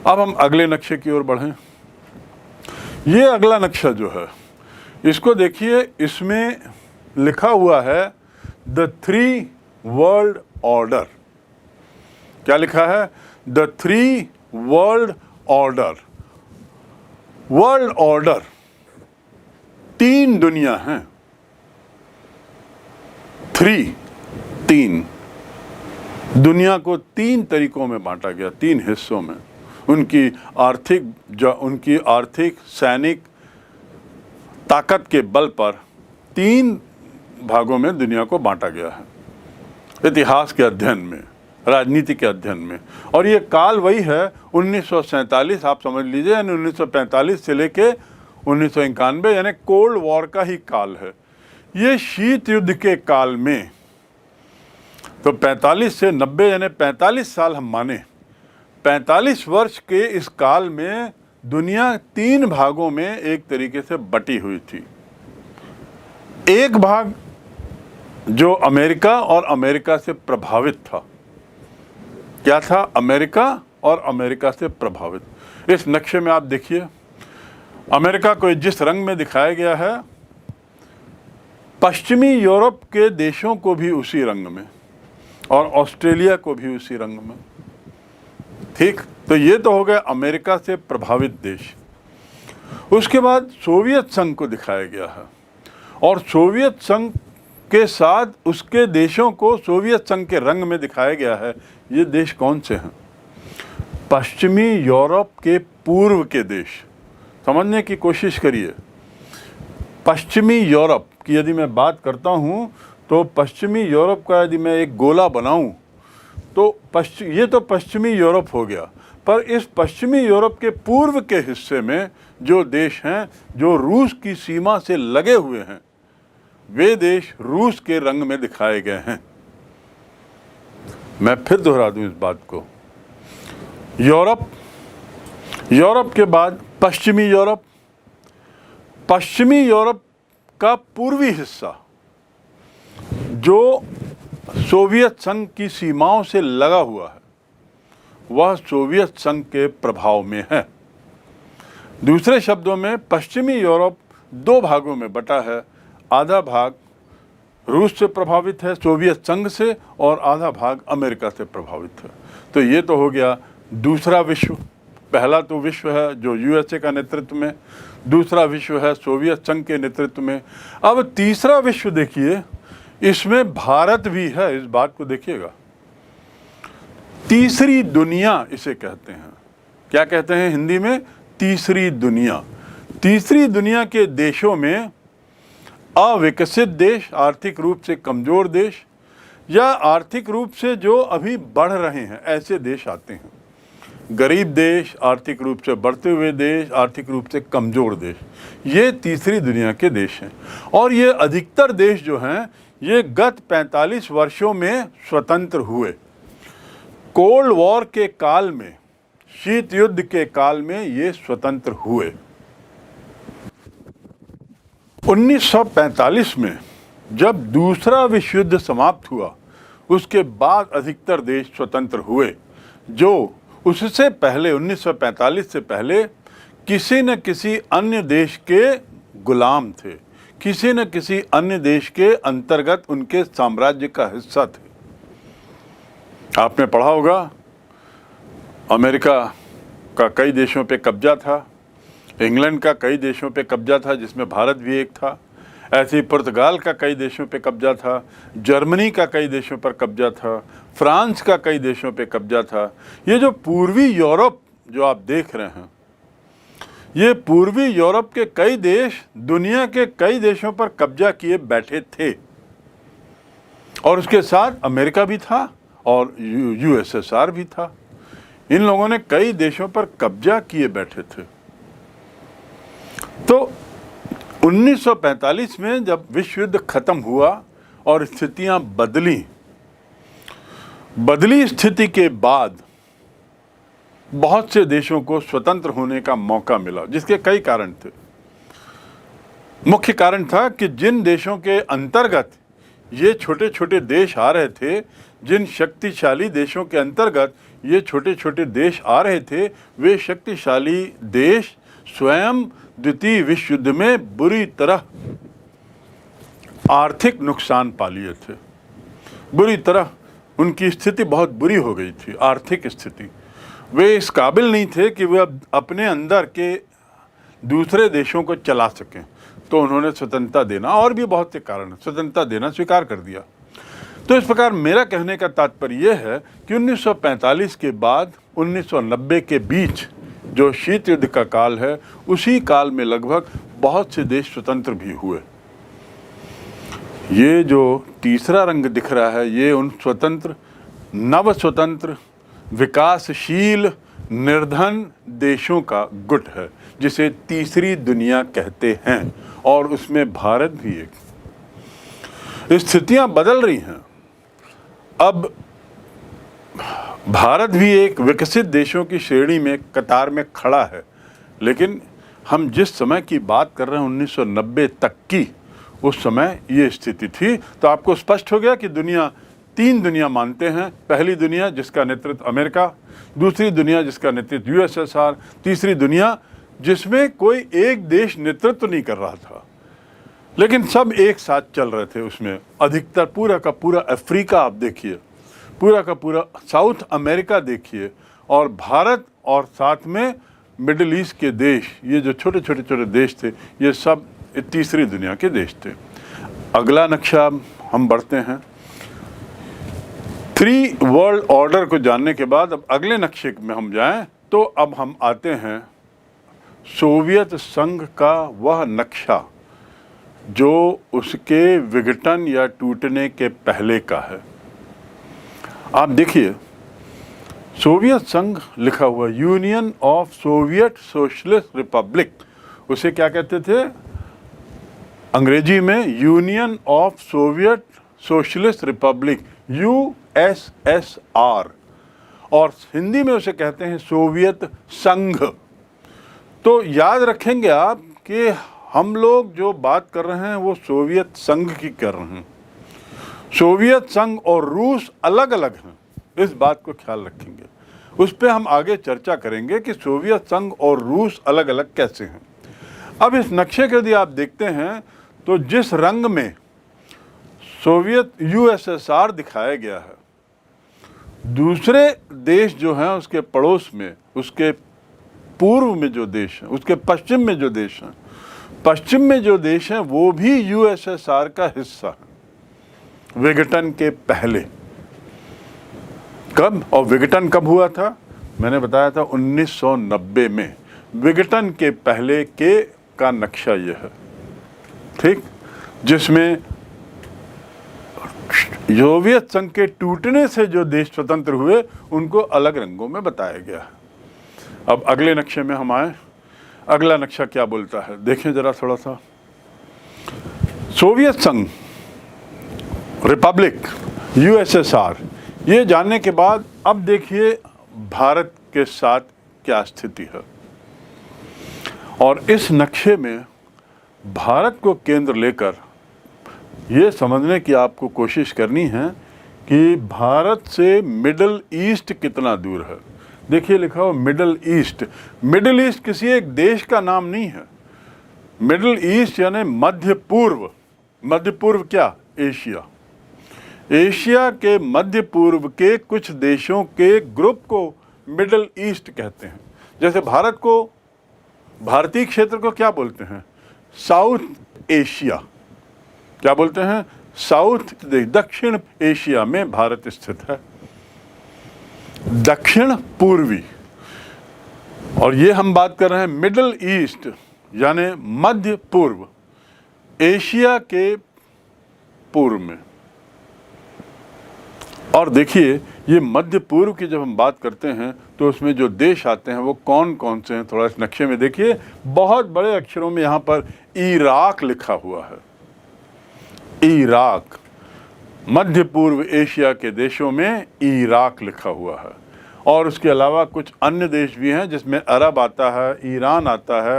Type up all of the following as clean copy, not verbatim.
अब हम अगले नक्शे की ओर बढ़ें। ये अगला नक्शा जो है, इसको देखिए, इसमें लिखा हुआ है द थ्री वर्ल्ड ऑर्डर। क्या लिखा है? The three world order. World order, तीन दुनिया हैं। थ्री, तीन। दुनिया को तीन तरीकों में बांटा गया, तीन हिस्सों में। उनकी आर्थिक सैनिक ताकत के बल पर तीन भागों में दुनिया को बांटा गया है, इतिहास के अध्ययन में, राजनीति के अध्ययन में। और ये काल वही है 1947, आप समझ लीजिए, यानी 1945 से लेके 1991, यानी कोल्ड वॉर का ही काल है। ये शीत युद्ध के काल में, तो 45 से 90 यानी 45 साल हम माने, 45 वर्ष के इस काल में दुनिया तीन भागों में एक तरीके से बटी हुई थी। एक भाग जो अमेरिका और अमेरिका से प्रभावित था। क्या था? अमेरिका और अमेरिका से प्रभावित। इस नक्शे में आप देखिए, अमेरिका को जिस रंग में दिखाया गया है, पश्चिमी यूरोप के देशों को भी उसी रंग में, और ऑस्ट्रेलिया को भी उसी रंग में। ठीक, तो ये तो हो गया अमेरिका से प्रभावित देश। उसके बाद सोवियत संघ को दिखाया गया है, और सोवियत संघ के साथ उसके देशों को सोवियत संघ के रंग में दिखाया गया है। ये देश कौन से हैं? पश्चिमी यूरोप के पूर्व के देश। समझने की कोशिश करिए। पश्चिमी यूरोप की यदि मैं बात करता हूं, तो पश्चिमी यूरोप का यदि मैं एक गोला बनाऊं, तो ये तो पश्चिमी यूरोप हो गया, पर इस पश्चिमी यूरोप के पूर्व के हिस्से में जो देश हैं, जो रूस की सीमा से लगे हुए हैं, वे देश रूस के रंग में दिखाए गए हैं। मैं फिर दोहरा दूं इस बात को। यूरोप के बाद पश्चिमी यूरोप। पश्चिमी यूरोप का पूर्वी हिस्सा जो सोवियत संघ की सीमाओं से लगा हुआ है, वह सोवियत संघ के प्रभाव में है। दूसरे शब्दों में, पश्चिमी यूरोप दो भागों में बटा है। आधा भाग रूस से प्रभावित है, सोवियत संघ से, और आधा भाग अमेरिका से प्रभावित है। तो ये तो हो गया दूसरा विश्व। पहला तो विश्व है जो यूएसए का नेतृत्व में, दूसरा विश्व है सोवियत संघ के नेतृत्व में। अब तीसरा विश्व देखिए, इसमें भारत भी है। इस बात को देखिएगा, तीसरी दुनिया इसे कहते हैं। क्या कहते हैं हिंदी में? तीसरी दुनिया। तीसरी दुनिया के देशों में अविकसित देश, आर्थिक रूप से कमजोर देश, या आर्थिक रूप से जो अभी बढ़ रहे हैं, ऐसे देश आते हैं। गरीब देश, आर्थिक रूप से बढ़ते हुए देश, आर्थिक रूप से कमजोर देश, ये तीसरी दुनिया के देश हैं। और ये अधिकतर देश जो हैं, ये गत 45 वर्षों में स्वतंत्र हुए। कोल्ड वॉर के काल में, शीत युद्ध के काल में ये स्वतंत्र हुए। 1945 में जब दूसरा विश्व युद्ध समाप्त हुआ, उसके बाद अधिकतर देश स्वतंत्र हुए। जो उससे पहले, 1945 से पहले, किसी न किसी अन्य देश के गुलाम थे, किसी न किसी अन्य देश के अंतर्गत उनके साम्राज्य का हिस्सा थे। आपने पढ़ा होगा, अमेरिका का कई देशों पे कब्जा था, इंग्लैंड का कई देशों पे कब्जा था, जिसमें भारत भी एक था। ऐसे ही पुर्तगाल का कई देशों पे कब्जा था, जर्मनी का कई देशों पर कब्जा था, फ्रांस का कई देशों पे कब्जा था। ये जो पूर्वी यूरोप जो आप देख रहे हैं, ये पूर्वी यूरोप के कई देश दुनिया के कई देशों पर कब्जा किए बैठे थे, और उसके साथ अमेरिका भी था और यूएसएसआर भी था। इन लोगों ने कई देशों पर कब्जा किए बैठे थे। तो 1945 में जब विश्व युद्ध खत्म हुआ और स्थितियां बदली स्थिति के बाद बहुत से देशों को स्वतंत्र होने का मौका मिला, जिसके कई कारण थे। मुख्य कारण था कि जिन देशों के अंतर्गत ये छोटे छोटे देश आ रहे थे, जिन शक्तिशाली देशों के अंतर्गत ये छोटे छोटे देश आ रहे थे, वे शक्तिशाली देश स्वयं द्वितीय विश्व युद्ध में बुरी तरह आर्थिक नुकसान पा लिए थे। बुरी तरह उनकी स्थिति बहुत बुरी हो गई थी, आर्थिक स्थिति। वे इस काबिल नहीं थे कि वे अपने अंदर के दूसरे देशों को चला सकें, तो उन्होंने स्वतंत्रता देना, और भी बहुत से कारण, स्वतंत्रता देना स्वीकार कर दिया। तो इस प्रकार मेरा कहने का तात्पर्य यह है कि 1945 के बाद 1990 के बीच जो शीत युद्ध का काल है, उसी काल में लगभग बहुत से देश स्वतंत्र भी हुए। ये जो तीसरा रंग दिख रहा है, ये उन स्वतंत्र, नव स्वतंत्र, विकासशील, निर्धन देशों का गुट है, जिसे तीसरी दुनिया कहते हैं, और उसमें भारत भी एक। स्थितियां बदल रही हैं। अब भारत भी एक विकसित देशों की श्रेणी में, कतार में खड़ा है। लेकिन हम जिस समय की बात कर रहे हैं 1990 तक की, उस समय ये स्थिति थी। तो आपको स्पष्ट हो गया कि दुनिया, तीन दुनिया मानते हैं। पहली दुनिया जिसका नेतृत्व अमेरिका, दूसरी दुनिया जिसका नेतृत्व यूएसएसआर, तीसरी दुनिया जिसमें कोई एक देश नेतृत्व नहीं कर रहा था, लेकिन सब एक साथ चल रहे थे। उसमें अधिकतर पूरा का पूरा अफ्रीका आप देखिए, पूरा का पूरा साउथ अमेरिका देखिए, और भारत, और साथ में मिडिल ईस्ट के देश, ये जो छोटे छोटे छोटे देश थे, ये सब तीसरी दुनिया के देश थे। अगला नक्शा हम बढ़ते हैं। थ्री वर्ल्ड ऑर्डर को जानने के बाद अब अगले नक्शे में हम जाएं, तो अब हम आते हैं सोवियत संघ का वह नक्शा जो उसके विघटन या टूटने के पहले का है। आप देखिए, सोवियत संघ लिखा हुआ, union of Soviet socialist Republic, उसे क्या कहते थे अंग्रेजी में? Union of Soviet socialist Republic, USSR, और हिंदी में उसे कहते हैं सोवियत संघ। तो याद रखेंगे आप कि हम लोग जो बात कर रहे हैं वो सोवियत संघ की कर रहे हैं। सोवियत संघ और रूस अलग अलग हैं, इस बात को ख्याल रखेंगे। उस पर हम आगे चर्चा करेंगे कि सोवियत संघ और रूस अलग अलग कैसे हैं। अब इस नक्शे को यदि आप देखते हैं, तो जिस रंग में सोवियत USSR दिखाया गया है, दूसरे देश जो हैं उसके पड़ोस में, उसके पूर्व में जो देश हैं, उसके पश्चिम में जो देश हैं, पश्चिम में जो देश हैं वो भी USSR का हिस्सा है विघटन के पहले। कब, और विघटन कब हुआ था? मैंने बताया था 1990 में। विघटन के पहले के का नक्शा यह है, ठीक, जिसमें सोवियत संघ के टूटने से जो देश स्वतंत्र हुए उनको अलग रंगों में बताया गया है। अब अगले नक्शे में हम आए। अगला नक्शा क्या बोलता है, देखें जरा थोड़ा सा। सोवियत संघ, रिपब्लिक, USSR, ये जानने के बाद अब देखिए भारत के साथ क्या स्थिति है। और इस नक्शे में भारत को केंद्र लेकर ये समझने की आपको कोशिश करनी है कि भारत से मिडिल ईस्ट कितना दूर है। देखिए लिखा हो मिडिल ईस्ट। मिडिल ईस्ट किसी एक देश का नाम नहीं है। मिडिल ईस्ट यानी मध्य पूर्व। मध्य पूर्व क्या? एशिया। एशिया के मध्य पूर्व के कुछ देशों के ग्रुप को मिडिल ईस्ट कहते हैं। जैसे भारत को, भारतीय क्षेत्र को क्या बोलते हैं? South Asia. क्या बोलते हैं? साउथ, दक्षिण एशिया में भारत स्थित है, दक्षिण पूर्वी। और ये हम बात कर रहे हैं मिडिल ईस्ट यानी मध्य पूर्व, एशिया के पूर्व में। और देखिए ये मध्य पूर्व की जब हम बात करते हैं तो उसमें जो देश आते हैं वो कौन कौन से हैं, थोड़ा इस नक्शे में देखिए। बहुत बड़े अक्षरों में यहाँ पर इराक लिखा हुआ है। इराक, मध्य पूर्व एशिया के देशों में इराक लिखा हुआ है। और उसके अलावा कुछ अन्य देश भी हैं जिसमें अरब आता है, ईरान आता है,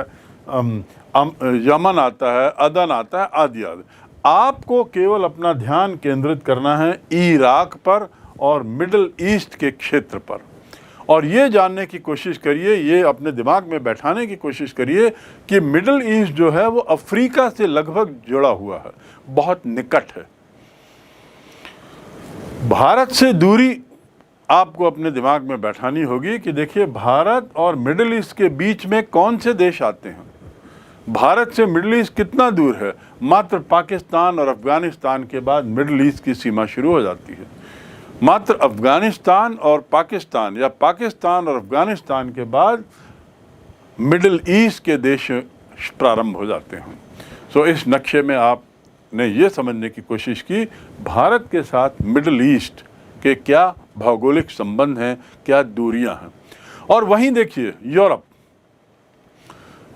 यमन आता है, अदन आता है, आदि आदि। आपको केवल अपना ध्यान केंद्रित करना है इराक पर और मिडिल ईस्ट के क्षेत्र पर। और ये जानने की कोशिश करिए, ये अपने दिमाग में बैठाने की कोशिश करिए कि मिडिल ईस्ट जो है वो अफ्रीका से लगभग जुड़ा हुआ है, बहुत निकट है। भारत से दूरी आपको अपने दिमाग में बैठानी होगी कि देखिए भारत और मिडिल ईस्ट के बीच में कौन से देश आते हैं। भारत से मिडिल ईस्ट कितना दूर है? मात्र पाकिस्तान और अफगानिस्तान के बाद मिडिल ईस्ट की सीमा शुरू हो जाती है। मात्र अफगानिस्तान और पाकिस्तान या पाकिस्तान और अफगानिस्तान के बाद मिडिल ईस्ट के देश प्रारंभ हो जाते हैं। सो इस नक्शे में आपने ये समझने की कोशिश की भारत के साथ मिडिल ईस्ट के क्या भौगोलिक संबंध हैं, क्या दूरियां हैं। और वहीं देखिए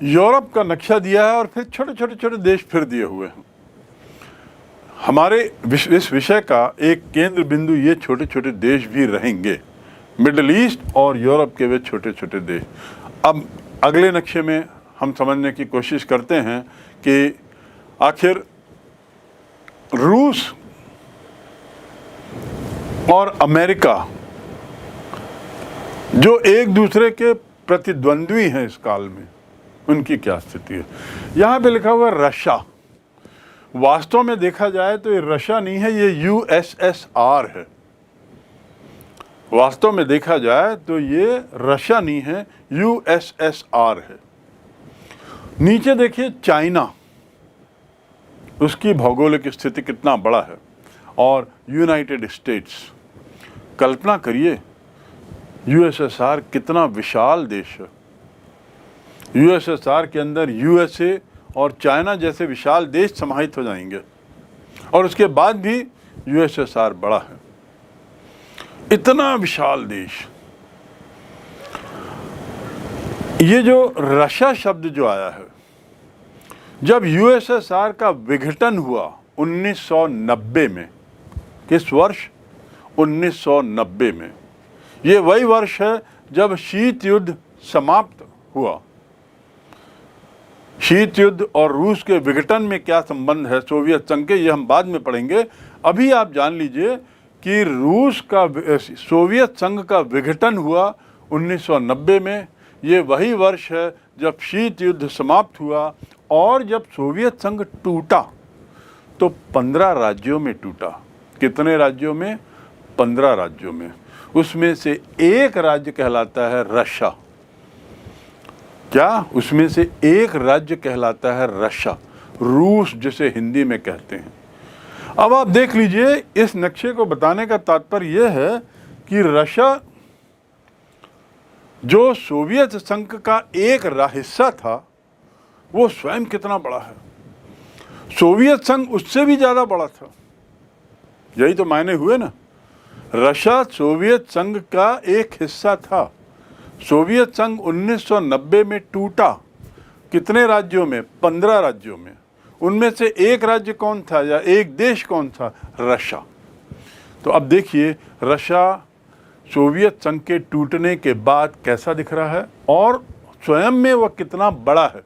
यूरोप का नक्शा दिया है और फिर छोटे छोटे छोटे देश फिर दिए हुए हैं। हमारे इस विषय का एक केंद्र बिंदु ये छोटे छोटे देश भी रहेंगे, मिडिल ईस्ट और यूरोप के वे छोटे छोटे देश। अब अगले नक्शे में हम समझने की कोशिश करते हैं कि आखिर रूस और अमेरिका जो एक दूसरे के प्रतिद्वंद्वी हैं इस काल में, उनकी क्या स्थिति है। यहाँ पे लिखा हुआ रशिया। वास्तव में देखा जाए तो ये रशिया नहीं है, ये यूएसएसआर है। वास्तव में देखा जाए तो ये रशिया नहीं है, यूएसएसआर है। नीचे देखिए चाइना, उसकी भौगोलिक स्थिति कितना बड़ा है, और यूनाइटेड स्टेट्स। कल्पना करिए यूएसएसआर कितना विशाल देश है। यूएसएसआर के अंदर यूएसए और चाइना जैसे विशाल देश समाहित हो जाएंगे, और उसके बाद भी यूएसएसआर बड़ा है। इतना विशाल देश। ये जो रशिया शब्द जो आया है, जब यूएसएसआर का विघटन हुआ 1990 में, किस वर्ष? 1990 में। ये वही वर्ष है जब शीत युद्ध समाप्त हुआ। शीत युद्ध और रूस के विघटन में क्या संबंध है सोवियत संघ के, ये हम बाद में पढ़ेंगे। अभी आप जान लीजिए कि सोवियत संघ का विघटन हुआ 1990 में। ये वही वर्ष है जब शीत युद्ध समाप्त हुआ, और जब सोवियत संघ टूटा तो 15 राज्यों में टूटा। कितने राज्यों में? 15 राज्यों में। उसमें से एक राज्य कहलाता है रशिया। क्या? उसमें से एक राज्य कहलाता है रशिया, रूस जिसे हिंदी में कहते हैं। अब आप देख लीजिए, इस नक्शे को बताने का तात्पर्य यह है कि रशिया जो सोवियत संघ का एक हिस्सा था, वो स्वयं कितना बड़ा है। सोवियत संघ उससे भी ज्यादा बड़ा था। यही तो मायने हुए ना। रशिया सोवियत संघ का एक हिस्सा था। सोवियत संघ 1990 में टूटा। कितने राज्यों में? 15 राज्यों में। उनमें से एक राज्य कौन था, या एक देश कौन था? रशिया। तो अब देखिए रशिया सोवियत संघ के टूटने के बाद कैसा दिख रहा है, और स्वयं में वह कितना बड़ा है,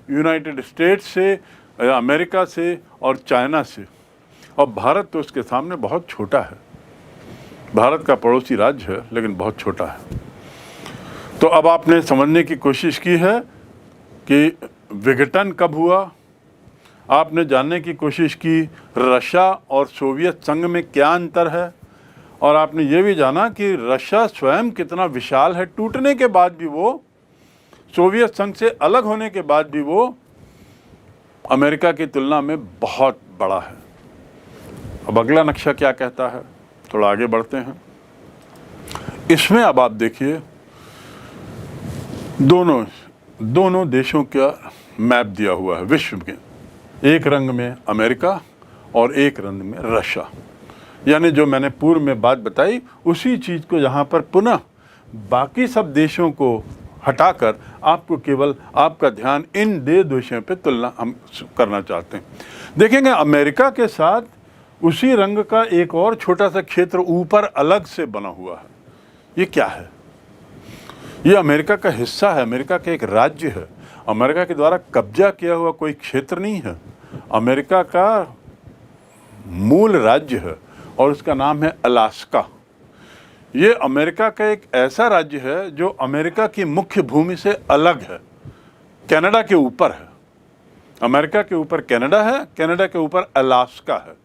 यूनाइटेड स्टेट्स से, अमेरिका से और चाइना से। और भारत तो उसके सामने बहुत छोटा है। भारत का पड़ोसी राज्य है लेकिन बहुत छोटा है। तो अब आपने समझने की कोशिश की है कि विघटन कब हुआ, आपने जानने की कोशिश की रशिया और सोवियत संघ में क्या अंतर है, और आपने ये भी जाना कि रशिया स्वयं कितना विशाल है। टूटने के बाद भी वो, सोवियत संघ से अलग होने के बाद भी वो अमेरिका की तुलना में बहुत बड़ा है। अब अगला नक्शा क्या कहता है, थोड़ा आगे बढ़ते हैं। इसमें अब आप देखिए दोनों देशों का मैप दिया हुआ है विश्व के। एक रंग में अमेरिका और एक रंग में रशिया। यानी जो मैंने पूर्व में बात बताई उसी चीज़ को यहाँ पर पुनः बाकी सब देशों को हटाकर आपको केवल आपका ध्यान इन दो देशों पे तुलना हम करना चाहते हैं। देखेंगे अमेरिका के साथ उसी रंग का एक और छोटा सा क्षेत्र ऊपर अलग से बना हुआ है। ये क्या है? ये अमेरिका का हिस्सा है, अमेरिका का एक राज्य है। अमेरिका के द्वारा कब्जा किया हुआ कोई क्षेत्र नहीं है। अमेरिका का मूल राज्य है और उसका नाम है अलास्का। ये अमेरिका का एक ऐसा राज्य है जो अमेरिका की मुख्य भूमि से अलग है, कनाडा के ऊपर है। अमेरिका के ऊपर कनाडा है, कनाडा के ऊपर अलास्का है।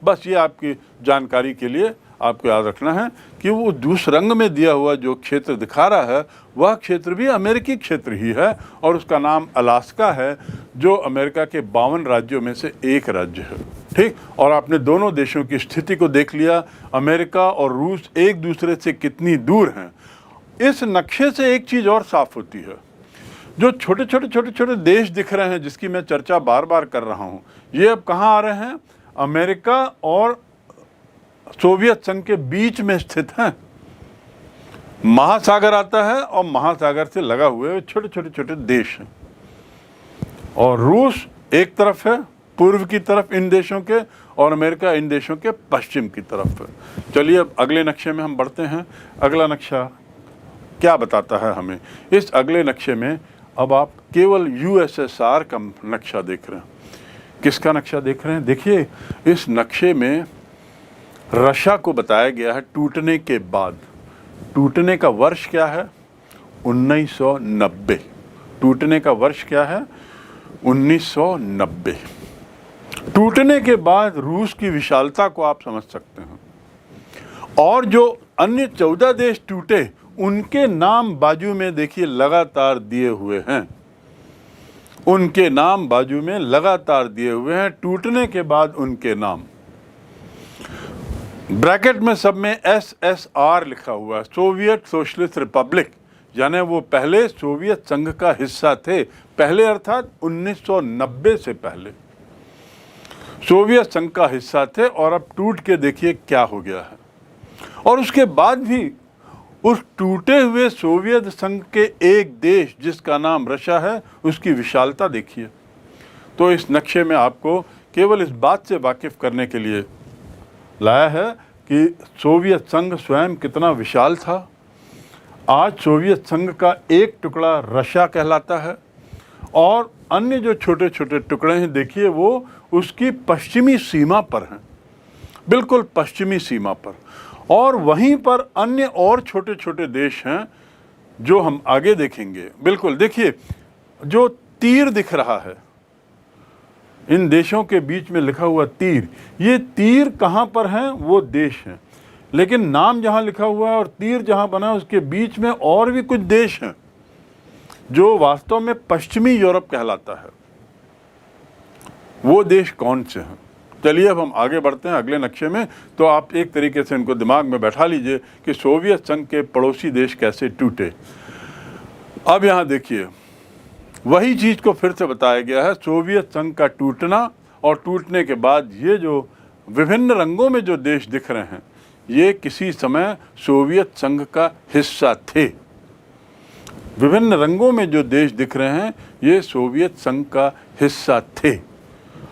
बस ये आपकी जानकारी के लिए आपको याद रखना है कि वो दूस रंग में दिया हुआ जो क्षेत्र दिखा रहा है वह क्षेत्र भी अमेरिकी क्षेत्र ही है और उसका नाम अलास्का है, जो अमेरिका के 52 राज्यों में से एक राज्य है। ठीक, और आपने दोनों देशों की स्थिति को देख लिया, अमेरिका और रूस एक दूसरे से कितनी दूर हैं। इस नक्शे से एक चीज़ और साफ होती है, जो छोटे छोटे देश दिख रहे हैं जिसकी मैं चर्चा बार बार कर रहा हूँ, ये अब कहाँ आ रहे हैं? अमेरिका और सोवियत संघ के बीच में स्थित हैं। महासागर आता है और महासागर से लगा हुए छोटे छोटे देश हैं, और रूस एक तरफ है पूर्व की तरफ इन देशों के, और अमेरिका इन देशों के पश्चिम की तरफ है। चलिए अब अगले नक्शे में हम बढ़ते हैं। अगला नक्शा क्या बताता है हमें? इस अगले नक्शे में अब आप केवल यूएसएसआर का नक्शा देख रहे हैं। किसका नक्शा देख रहे हैं? देखिए, इस नक्शे में रशिया को बताया गया है टूटने के बाद। टूटने का वर्ष क्या है? 1990। टूटने का वर्ष क्या है? 1990। टूटने के बाद रूस की विशालता को आप समझ सकते हैं। और जो अन्य 14 देश टूटे उनके नाम बाजू में देखिए लगातार दिए हुए हैं। उनके नाम बाजू में लगातार दिए हुए हैं, टूटने के बाद उनके नाम। ब्रैकेट में सब में SSR लिखा हुआ है, सोवियत सोशलिस्ट रिपब्लिक, यानी वो पहले सोवियत संघ का हिस्सा थे। पहले अर्थात 1990 से पहले सोवियत संघ का हिस्सा थे, और अब टूट के देखिए क्या हो गया है। और उसके बाद भी उस टूटे हुए सोवियत संघ के एक देश जिसका नाम रशिया है, उसकी विशालता देखिए। तो इस नक्शे में आपको केवल इस बात से वाकिफ करने के लिए लाया है कि सोवियत संघ स्वयं कितना विशाल था। आज सोवियत संघ का एक टुकड़ा रशिया कहलाता है, और अन्य जो छोटे छोटे टुकड़े हैं देखिए वो उसकी पश्चिमी सीमा पर हैं, बिल्कुल पश्चिमी सीमा पर। और वहीं पर अन्य और छोटे छोटे देश हैं जो हम आगे देखेंगे। बिल्कुल देखिए, जो तीर दिख रहा है इन देशों के बीच में लिखा हुआ तीर, ये तीर कहाँ पर हैं? वो देश हैं, लेकिन नाम जहाँ लिखा हुआ है और तीर जहाँ बना है उसके बीच में और भी कुछ देश हैं जो वास्तव में पश्चिमी यूरोप कहलाता है। वो देश कौन से हैं? चलिए अब हम आगे बढ़ते हैं अगले नक्शे में। तो आप एक तरीके से इनको दिमाग में बैठा लीजिए कि सोवियत संघ के पड़ोसी देश कैसे टूटे। अब यहाँ देखिए, वही चीज़ को फिर से बताया गया है, सोवियत संघ का टूटना, और टूटने के बाद ये जो विभिन्न रंगों में जो देश दिख रहे हैं ये किसी समय सोवियत संघ का हिस्सा थे। विभिन्न रंगों में जो देश दिख रहे हैं ये सोवियत संघ का हिस्सा थे,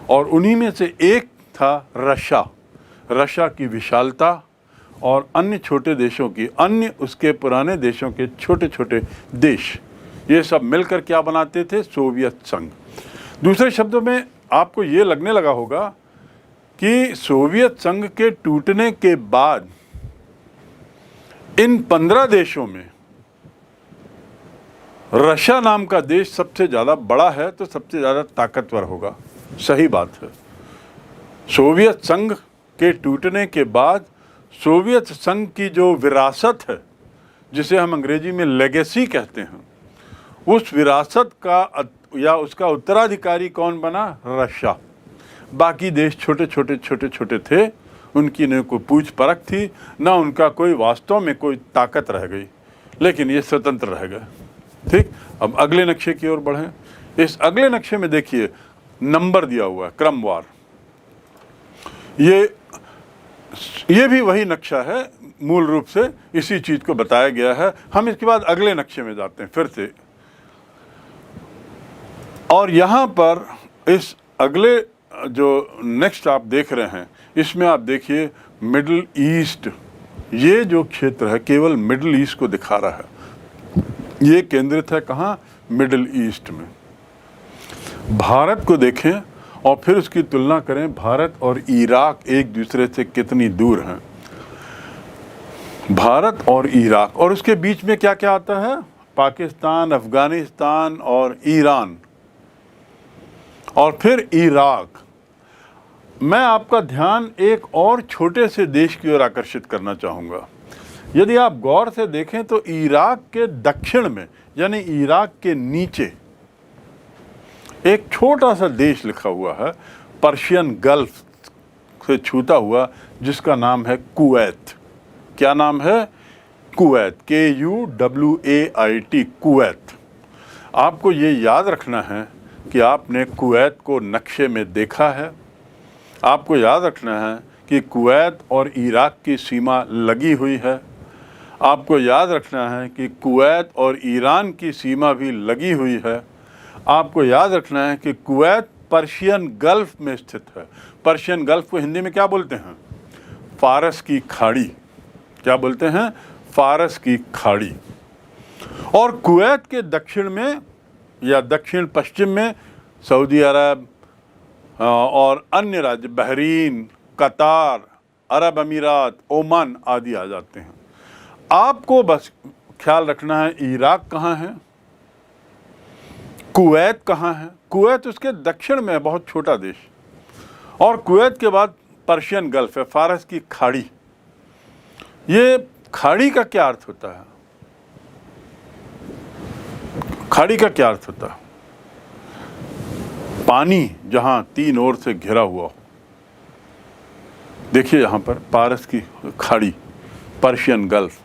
और उन्हीं में से एक था रशिया। रशिया की विशालता और अन्य छोटे देशों की, अन्य उसके पुराने देशों के छोटे छोटे देश, ये सब मिलकर क्या बनाते थे? सोवियत संघ। दूसरे शब्दों में आपको ये लगने लगा होगा कि सोवियत संघ के टूटने के बाद इन 15 देशों में रशिया नाम का देश सबसे ज़्यादा बड़ा है, तो सबसे ज़्यादा ताकतवर होगा। सही बात है। सोवियत संघ के टूटने के बाद सोवियत संघ की जो विरासत है, जिसे हम अंग्रेजी में लेगेसी कहते हैं, उस विरासत का या उसका उत्तराधिकारी कौन बना? रशिया। बाकी देश छोटे छोटे थे, उनकी न कोई पूछ परख थी, ना उनका कोई वास्तव में कोई ताकत रह गई, लेकिन ये स्वतंत्र रह गए। ठीक, अब अगले नक्शे की ओर बढ़ें। इस अगले नक्शे में देखिए नंबर दिया हुआ है क्रमवार। ये भी वही नक्शा है, मूल रूप से इसी चीज़ को बताया गया है। हम इसके बाद अगले नक्शे में जाते हैं फिर से, और यहाँ पर इस अगले जो नेक्स्ट आप देख रहे हैं इसमें आप देखिए मिडिल ईस्ट। ये जो क्षेत्र है केवल मिडिल ईस्ट को दिखा रहा है। ये केंद्रित है कहाँ? मिडिल ईस्ट में। भारत को देखें और फिर उसकी तुलना करें, भारत और इराक एक दूसरे से कितनी दूर हैं। भारत और इराक, और उसके बीच में क्या क्या आता है? पाकिस्तान, अफगानिस्तान और ईरान और फिर इराक। मैं आपका ध्यान एक और छोटे से देश की ओर आकर्षित करना चाहूँगा। यदि आप गौर से देखें तो इराक के दक्षिण में, यानी इराक के नीचे, एक छोटा सा देश लिखा हुआ है, पर्शियन गल्फ से छूता हुआ, जिसका नाम है कुवैत। क्या नाम है? Kuwait, KUWAIT, Kuwait. आपको ये याद रखना है कि आपने कुवैत को नक्शे में देखा है। आपको याद रखना है कि कुवैत और इराक की सीमा लगी हुई है। आपको याद रखना है कि कुवैत और ईरान की सीमा भी लगी हुई है। आपको याद रखना है कि कुवैत पर्शियन गल्फ में स्थित है। पर्शियन गल्फ को हिंदी में क्या बोलते हैं? फारस की खाड़ी। क्या बोलते हैं? फारस की खाड़ी। और कुवैत के दक्षिण में या दक्षिण पश्चिम में सऊदी अरब और अन्य राज्य, बहरीन, कतार, अरब अमीरात, ओमान आदि आ जाते हैं। आपको बस ख्याल रखना है इराक कहाँ है, कुवैत कहाँ है। कुवैत उसके दक्षिण में है, बहुत छोटा देश। और कुवैत के बाद पर्शियन गल्फ है, फारस की खाड़ी। ये खाड़ी का क्या अर्थ होता है? खाड़ी का क्या अर्थ होता है? पानी जहां तीन ओर से घिरा हुआ हो। देखिए यहां पर फारस की खाड़ी, पर्शियन गल्फ।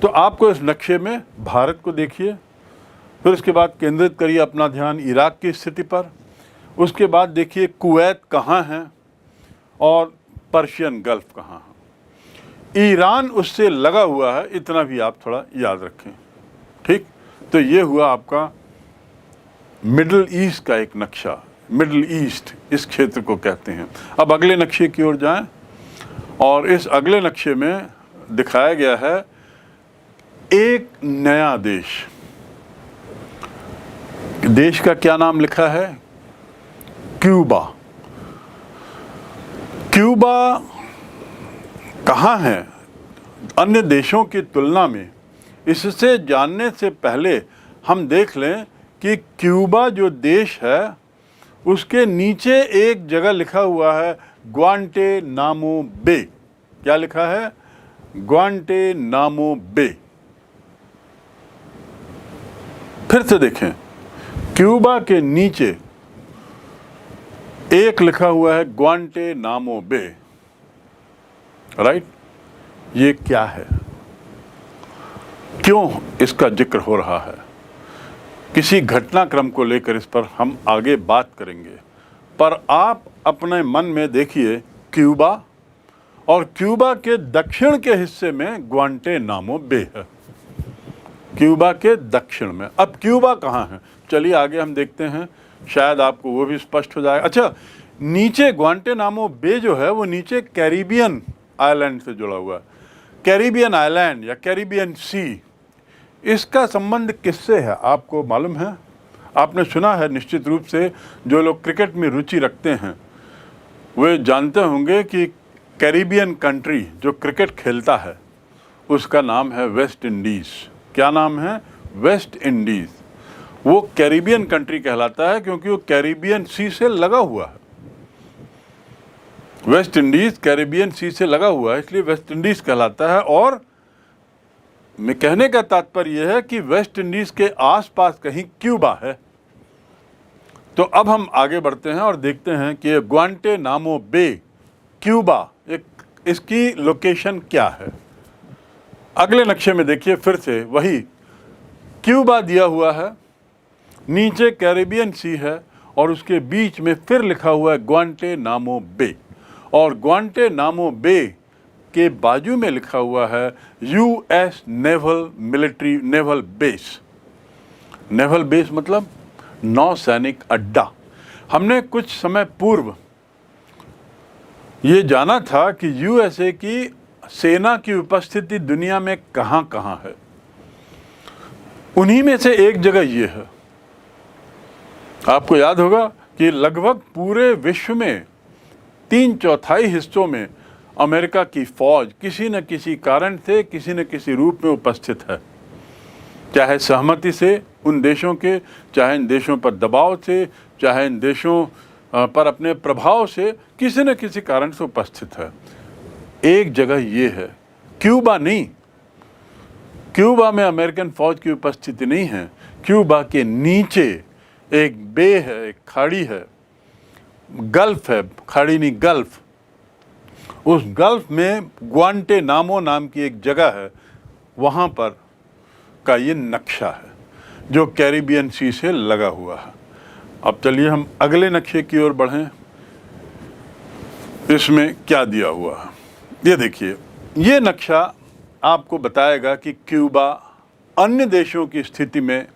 तो आपको इस नक्शे में भारत को देखिए, फिर उसके बाद केंद्रित करिए अपना ध्यान इराक की स्थिति पर। उसके बाद देखिए कुवैत कहाँ है और पर्शियन गल्फ कहाँ है। ईरान उससे लगा हुआ है, इतना भी आप थोड़ा याद रखें। ठीक, तो ये हुआ आपका मिडिल ईस्ट का एक नक्शा। मिडिल ईस्ट इस क्षेत्र को कहते हैं। अब अगले नक्शे की ओर जाएं, और इस अगले नक्शे में दिखाया गया है एक नया देश। देश का क्या नाम लिखा है? क्यूबा। क्यूबा कहाँ है अन्य देशों की तुलना में? इससे जानने से पहले हम देख लें कि क्यूबा जो देश है उसके नीचे एक जगह लिखा हुआ है ग्वांटेनामो बे। क्या लिखा है? ग्वांटेनामो बे। फिर से देखें, क्यूबा के नीचे एक लिखा हुआ है ग्वांटेनामो बे। राइट, ये क्या है? क्यों इसका जिक्र हो रहा है? किसी घटनाक्रम को लेकर इस पर हम आगे बात करेंगे, पर आप अपने मन में देखिए क्यूबा, और क्यूबा के दक्षिण के हिस्से में ग्वांटेनामो बे है। क्यूबा के दक्षिण में। अब क्यूबा कहाँ है? चलिए आगे हम देखते हैं, शायद आपको वो भी स्पष्ट हो जाए। अच्छा, नीचे ग्वांटेनामो बे जो है वो नीचे कैरिबियन आइलैंड से जुड़ा हुआ है। कैरिबियन आइलैंड या कैरिबियन सी, इसका संबंध किससे है आपको मालूम है? आपने सुना है निश्चित रूप से, जो लोग क्रिकेट में रुचि रखते हैं वे जानते होंगे कि कैरिबियन कंट्री जो क्रिकेट खेलता है उसका नाम है वेस्ट इंडीज़। क्या नाम है? West Indies. वो कैरिबियन कंट्री कहलाता है क्योंकि वो कैरिबियन सी से लगा हुआ है। वेस्ट इंडीज़ कैरिबियन सी से लगा हुआ है, इसलिए वेस्ट इंडीज़ कहलाता है। और मैं कहने का तात्पर्य यह है कि वेस्ट इंडीज़ के आसपास कहीं क्यूबा है। तो अब हम आगे बढ़ते हैं और देखते हैं कि ग्वांटेनामो बे, क्यूबा, इसकी लोकेशन क्या है। अगले नक्शे में देखिए, फिर से वही क्यूबा दिया हुआ है, नीचे कैरिबियन सी है और उसके बीच में फिर लिखा हुआ है ग्वांटेनामो बे। और ग्वांटेनामो बे के बाजू में लिखा हुआ है US naval base. Naval base मतलब नौसैनिक अड्डा। हमने कुछ समय पूर्व ये जाना था कि USA की सेना की उपस्थिति दुनिया में कहाँ कहाँ है। उन्हीं में से एक जगह ये है। आपको याद होगा कि लगभग पूरे विश्व में 3/4 हिस्सों में अमेरिका की फौज किसी न किसी कारण से किसी न किसी रूप में उपस्थित है, चाहे सहमति से उन देशों के, चाहे इन देशों पर दबाव से, चाहे इन देशों पर अपने प्रभाव से, किसी न किसी कारण से उपस्थित है। एक जगह ये है, क्यूबा नहीं, क्यूबा में अमेरिकन फौज की उपस्थिति नहीं है। क्यूबा के नीचे एक बे है, एक खाड़ी है, गल्फ है, खाड़ी नहीं गल्फ। उस गल्फ में ग्वांटेनामो नाम की एक जगह है, वहाँ पर का ये नक्शा है जो कैरिबियन सी से लगा हुआ है। अब चलिए हम अगले नक्शे की ओर बढ़ें। इसमें क्या दिया हुआ है ये देखिए। ये नक्शा आपको बताएगा कि क्यूबा अन्य देशों की स्थिति में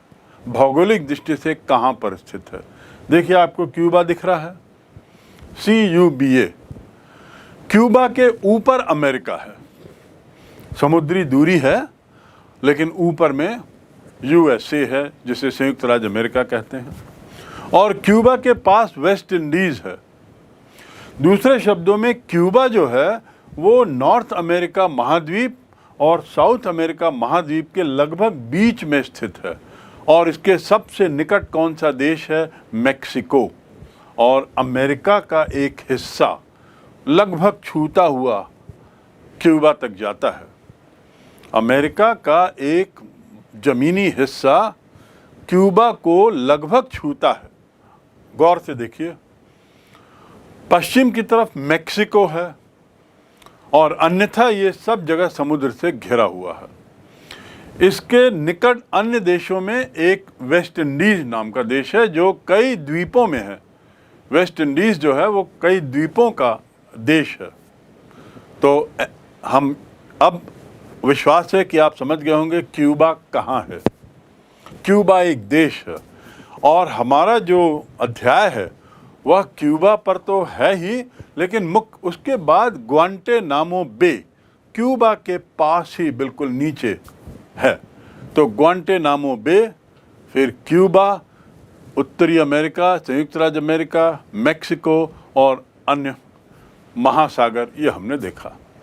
भौगोलिक दृष्टि से कहाँ पर स्थित है। देखिए आपको क्यूबा दिख रहा है, CUBA। क्यूबा के ऊपर अमेरिका है, समुद्री दूरी है, लेकिन ऊपर में USA है जिसे संयुक्त राज्य अमेरिका कहते हैं, और क्यूबा के पास वेस्ट इंडीज़ है। दूसरे शब्दों में क्यूबा जो है वो नॉर्थ अमेरिका महाद्वीप और साउथ अमेरिका महाद्वीप के लगभग बीच में स्थित है, और इसके सबसे निकट कौन सा देश है? मैक्सिको। और अमेरिका का एक हिस्सा लगभग छूता हुआ क्यूबा तक जाता है। अमेरिका का एक ज़मीनी हिस्सा क्यूबा को लगभग छूता है। गौर से देखिए, पश्चिम की तरफ मैक्सिको है और अन्यथा ये सब जगह समुद्र से घिरा हुआ है। इसके निकट अन्य देशों में एक वेस्ट इंडीज़ नाम का देश है जो कई द्वीपों में है। वेस्ट इंडीज़ जो है वो कई द्वीपों का देश है। तो हम अब विश्वास है कि आप समझ गए होंगे क्यूबा कहाँ है। क्यूबा एक देश है, और हमारा जो अध्याय है वह क्यूबा पर तो है ही, लेकिन मुख्य उसके बाद ग्वांटेनामो बे क्यूबा के पास ही बिल्कुल नीचे है। तो ग्वांटेनामो बे, फिर क्यूबा, उत्तरी अमेरिका, संयुक्त राज्य अमेरिका, मैक्सिको और अन्य महासागर, ये हमने देखा।